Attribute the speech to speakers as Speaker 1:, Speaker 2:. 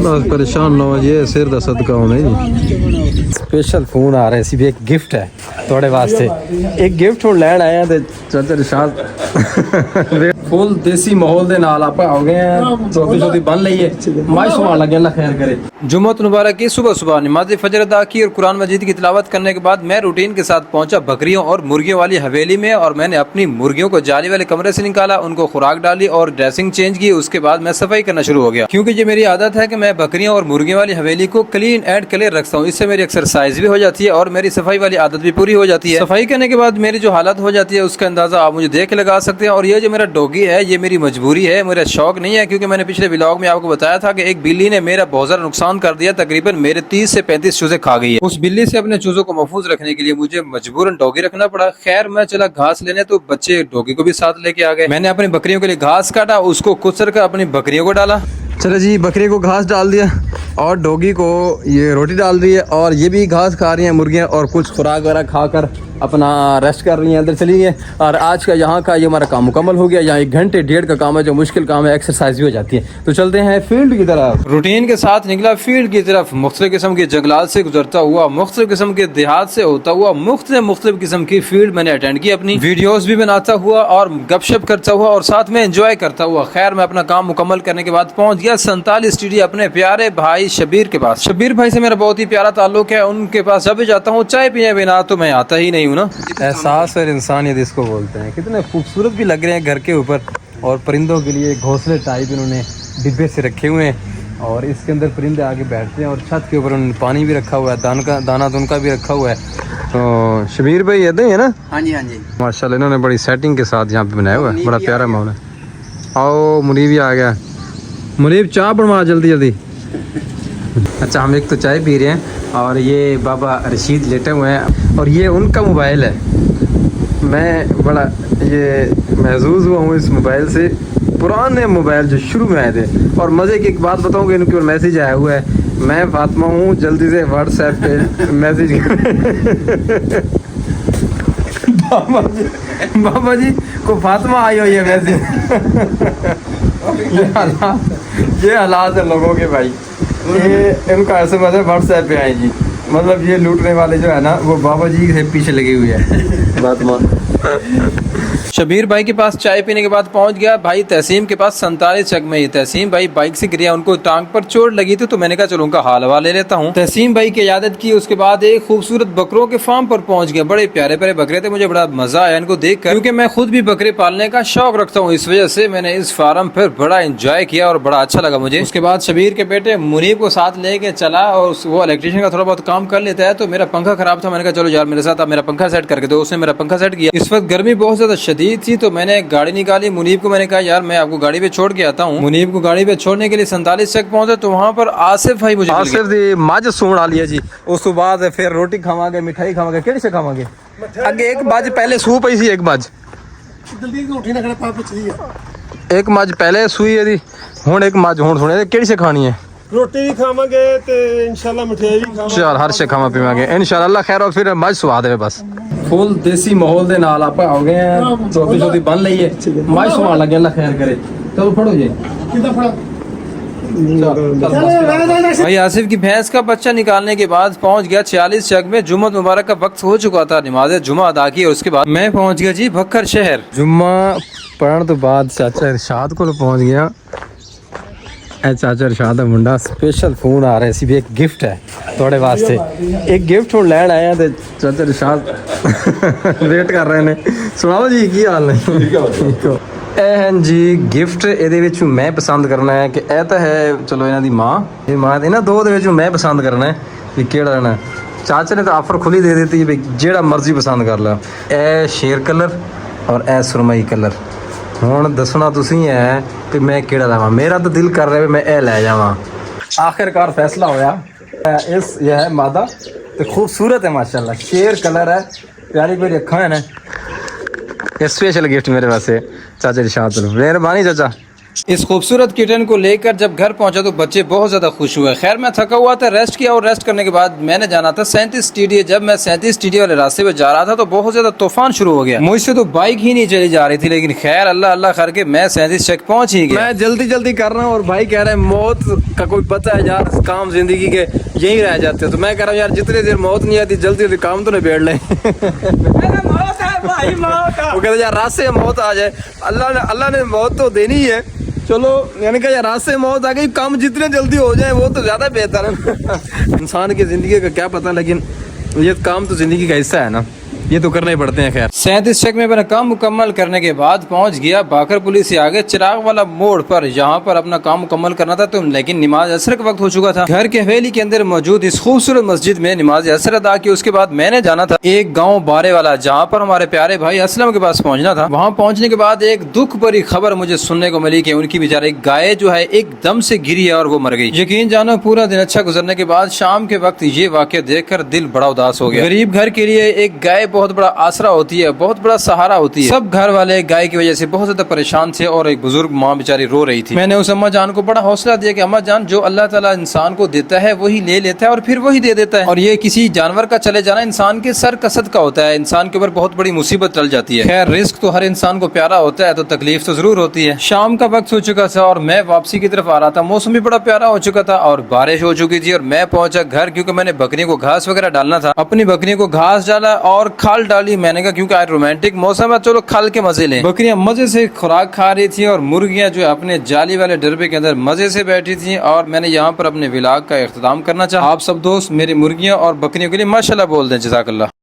Speaker 1: बस परेशान ना हो जी, सिर दा सदका होना जी। स्पेशल फोन आ रहा है, सिर्फ एक गिफ्ट है थोड़े वास्ते। एक गिफ्ट हूँ लैन आया ते चाचा रिशाद फुल देसी माहौल दे नाल आप आ गए हैं। चौथी चौथी बन लईए, माई सुभान लगे, अल्लाह खैर करे। जुम्मत मुबारक की सुबह सुबह नमाज फजर अदा की और कुरान मजीद की तिलावत करने के बाद मैं रूटीन के साथ पहुंचा बकरियों और मुर्गियों वाली हवेली में, और मैंने अपनी मुर्गियों को जाली वाले कमरे से निकाला, उनको खुराक डाली और ड्रेसिंग चेंज की। उसके बाद मैं सफाई करना शुरू हो गया, क्योंकि ये मेरी आदत है कि मैं बकरियों और मुर्गियों वाली हवेली को क्लीन एंड क्लियर रखता हूँ। इससे मेरी एक्सरसाइज भी हो जाती है और मेरी सफाई वाली आदत भी पूरी हो जाती है। सफाई करने के बाद मेरी जो हालत हो जाती है उसका अंदाजा आप मुझे देख लगा सकते हैं। और ये जो मेरा डॉगी है ये मेरी मजबूरी है, मेरा शौक नहीं है, क्योंकि मैंने पिछले व्लॉग में आपको बताया था कि एक बिल्ली ने मेरा बहुत ज्यादा नुकसान कर दिया, तकरीबन मेरे 30 से 35 चूजे खा गई है। उस बिल्ली से अपने चूजों को महफूज रखने के लिए मुझे मजबूरन डॉगी रखना पड़ा। खैर मैं चला घास लेने, तो बच्चे डॉगी को भी साथ लेके आ गए। मैंने अपनी बकरियों के लिए घास काटा, उसको कुचल कर अपनी बकरियों को डाला। चलो जी, बकरी को घास डाल दिया और डॉगी को ये रोटी डाल दी है, और ये भी घास खा रही हैं मुर्गियाँ, और कुछ खुराक वगैरह खाकर अपना रेस्ट कर रही हैं, अंदर चली गई। और आज का यहाँ का ये हमारा काम मुकम्मल हो गया। यहाँ 1 घंटे 1.5 का काम है, जो मुश्किल काम है, एक्सरसाइज भी हो जाती है। तो चलते हैं फील्ड की तरफ। रूटीन के साथ निकला फील्ड की तरफ, मुख्तलिफ किस्म के जंगलात से गुजरता हुआ, मुख्तलिफ किस्म के देहात से होता हुआ, मुख्तलिफ किस्म की फील्ड मैंने अटेंड की, अपनी वीडियोस भी बनाता हुआ और गपशप करता हुआ और साथ में एंजॉय करता हुआ। खैर मैं अपना काम मुकम्मल करने के बाद पहुंच गया 47 स्टडी अपने प्यारे भाई शबीर के पास। शबीर भाई से मेरा बहुत ही प्यारा ताल्लुक है, उनके पास जब भी जाता हूँ चाय पीने बिना तो मैं आता ही नहीं हूँ ना। एहसास और इंसानियत इसको बोलते हैं। कितने खूबसूरत भी लग रहे हैं घर के ऊपर, और परिंदों के लिए घोंसले टाइप इन्होंने डिब्बे से रखे हुए हैं, और इसके अंदर परिंदे आके बैठते हैं, और छत के ऊपर उन्होंने पानी भी रखा हुआ है, दाना दुनका भी रखा हुआ है। तो शबीर भाई इधर ही है ना? हाँ जी हाँ जी, माशाल्लाह इन्होंने बड़ी सेटिंग के साथ यहाँ पे बनाया हुआ है, बड़ा प्यारा माहौल है। आओ मुनीब भी आ गया। मुनीब चाय बनवा जल्दी जल्दी। अच्छा हम एक तो चाय पी रहे हैं, और ये बाबा रशीद लेटे हुए हैं, और ये उनका मोबाइल है। मैं बड़ा ये महसूस हुआ हूँ इस मोबाइल से, पुराने मोबाइल जो शुरू में आए थे। और मज़े की एक बात बताऊँगा, इनके ऊपर मैसेज आया हुआ है, मैं फातिमा हूँ, जल्दी से व्हाट्सएप पे मैसेज बाबा जी को फातिमा आई हो ये मैसेज। ये हालात है लोगों के भाई, ये इनका ऐसे मतलब व्हाट्सएप पे आए जी। मतलब ये लूटने वाले जो है ना, वो बाबा जी से पीछे लगे हुए हैं। बात मान। शबीर भाई के पास चाय पीने के बाद पहुंच गया भाई तहसीम के पास 47 चक में। तहसीम भाई बाइक से गिरे, उनको टांग पर चोट लगी थी, तो मैंने कहा चलो उनका हाल हवा ले लेता हूं। तहसीम भाई की इयादत की, उसके बाद एक खूबसूरत बकरों के फार्म पर पहुंच गया। बड़े प्यारे प्यारे बकरे थे, मुझे बड़ा मजा आया इनको देखकर, क्योंकि मैं खुद भी बकरे पालने का शौक रखता हूँ। इस वजह से मैंने इस फार्म पर बड़ा इंजॉय किया और बड़ा अच्छा लगा मुझे। उसके बाद शबीर के बेटे मुनीब को साथ लेके चला, और वो इलेक्ट्रिशियन का थोड़ा बहुत काम कर लेता है, तो मेरा पंखा खराब था, मैंने कहा चलो यार मेरे साथ आप मेरा पंखा सेट करके दो। उसने मेरा पंखा सेट किया। इस वक्त गर्मी बहुत ज्यादा शदीद थी, तो मैंने गाड़ी निकाली। मुनीब को मैंने कहा यार मैं आपको गाड़ी पे छोड़ के आता हूँ। मुनीब को गाड़ी पे छोड़ने के लिए 47 तक पहुंचे, तो वहाँ पर आसिफ भाई मुझे आसिफ दी मज सूण आ लिया जी। उस बाद फिर रोटी खावांगे, मिठाई खावांगे, केड़ी से खावांगे? अगे एक मज पहले सू पई सी, एक मज एक मज पहले सूई है दी, हुण एक मज हुण सुने केड़ी से खानी है?
Speaker 2: रोटी भी खावांगे ते इंशाल्लाह मिठाई भी खावांगे।
Speaker 1: चल हर से खावा पीवांगे इंशाल्लाह, अल्लाह खैर। और फिर मज सुवा दे बस। फुल देसी माहौल दे नाल आप आ गए हैं, चौथी चौथी बन लईए, मज सुवा लगे, अल्लाह खैर करे। चलो फड़ो जी।
Speaker 2: कितना फड़ा?
Speaker 1: भाई आसिफ की भैंस का बच्चा निकालने के बाद पहुंच गया 46 चक में। जुम्मत मुबारक का वक्त हो चुका था, नमाज जुम्मा अदा की, और उसके बाद मैं पहुंच गया जी भक्कर शहर। जुम्मा पढ़ने तो बाद चाचा इरशाद को पहुंच गया। चाचा इरशाद का मुंडा स्पेशल फोन आ रहा है, सिर्फ एक गिफ्ट है थोड़े वास्ते। एक गिफ्ट हूँ लैन आया, तो चाचा इरशाद वेट कर रहे हैं। सुनाओ जी की हाल है? एहन जी गिफ्ट ये मैं पसंद करना है कि यह तो है चलो इन्हों की माँ, ये माँ इन्होंने दो मैं पसंद करना है कि केड़ा लेना। चाचा ने तो ऑफर खुली दे दी भी जेड़ा मर्जी पसंद कर लो। ए शेर कलर और ए सुरमई कलर। हुण दसना तुसी है कि मैं केड़ा लवां। मेरा तो दिल कर रहा है मैं ए लै जावां। आखिरकार फैसला होया। इस यह है मादा, तो खूबसूरत है माशाल्लाह, शेर कलर है, प्यारी प्यारी अखा है ना। स्पेशल गिफ्ट मेरे वास्ते चाचा इरशाद, मेहरबानी चाचा। इस खूबसूरत किटन को लेकर जब घर पहुंचा तो बच्चे बहुत ज्यादा खुश हुए। खैर मैं थका हुआ था, रेस्ट किया और रेस्ट करने के बाद मैंने जाना था 37 स्टूडियो। जब मैं 37 स्टूडियो वाले रास्ते पे जा रहा था तो बहुत ज्यादा तूफान शुरू हो गया। मुझसे तो बाइक ही नहीं चली जा रही थी, लेकिन खैर अल्लाह अल्लाह करके मैं 37 तक पहुंच ही गया। मैं जल्दी जल्दी कर रहा हूँ और भाई कह रहे हैं मौत का कोई पता है यार, काम जिंदगी के यही रह जाते हैं। तो मैं कह रहा हूँ यार जितनी देर मौत नहीं आती जल्दी जल्दी काम तो निबेड़ लें। वो कहते यार रास्ते में मौत आ जाए, अल्लाह ने मौत तो देनी है, चलो यानी कि यार रास्ते में मौत आ गई, काम जितने जल्दी हो जाए वो तो ज्यादा बेहतर है। इंसान की जिंदगी का क्या पता, लेकिन ये काम तो जिंदगी का हिस्सा है ना, ये तो करने ही पड़ते हैं। खैर 37 चेक में मैंने काम मुकम्मल करने के बाद पहुंच गया बाकर पुलिस से आगे चिराग वाला मोड़ पर। यहाँ पर अपना काम मुकम्मल करना था तो लेकिन नमाज असर का वक्त हो चुका था। घर के हवेली के अंदर मौजूद इस खूबसूरत मस्जिद में नमाज असर अदा की। उसके बाद मैंने जाना था एक गाँव बारे वाला, जहाँ पर हमारे प्यारे भाई असलम के पास पहुंचना था। वहाँ पहुंचने के बाद एक दुख भरी खबर मुझे सुनने को मिली कि उनकी बेचारे एक गाय जो है एकदम से गिरी है और वो मर गई। यकीन जानो पूरा दिन अच्छा गुजरने के बाद शाम के वक्त ये वाक़या देखकर दिल बड़ा उदास हो गया। गरीब घर के लिए एक गाय बहुत बड़ा आसरा होती है, बहुत बड़ा सहारा होती है। सब घर वाले गाय की वजह से बहुत ज्यादा परेशान थे और एक बुजुर्ग माँ बेचारी रो रही थी। मैंने उस अम्मा जान को बड़ा हौसला दिया कि अम्मा जान, जो अल्लाह ताला इंसान को देता है वही ले लेता है और फिर वही दे देता है, और ये किसी जानवर का चले जाना इंसान के सर कसद का होता है, इंसान के ऊपर बहुत बड़ी मुसीबत टल जाती है। खैर रिस्क तो हर इंसान को प्यारा होता है, तो तकलीफ तो जरूर होती है। शाम का वक्त हो चुका था और मैं वापसी की तरफ आ रहा था। मौसम भी बड़ा प्यारा हो चुका था और बारिश हो चुकी थी और मैं पहुंचा घर, क्योंकि मैंने बकरी को घास वगैरह डालना था। अपनी बकरी को घास डाला और खाल डाली। मैंने कहा क्योंकि आज रोमांटिक मौसम है, चलो खाल के मजे लें। बकरियां मजे से खुराक खा रही थी और मुर्गियां जो अपने जाली वाले डरबे के अंदर मजे से बैठी थी। और मैंने यहाँ पर अपने व्लॉग का इख्तिताम करना चाहा। आप सब दोस्त मेरी मुर्गियां और बकरियों के लिए माशाल्लाह बोल दें, जज़ाकल्लाह।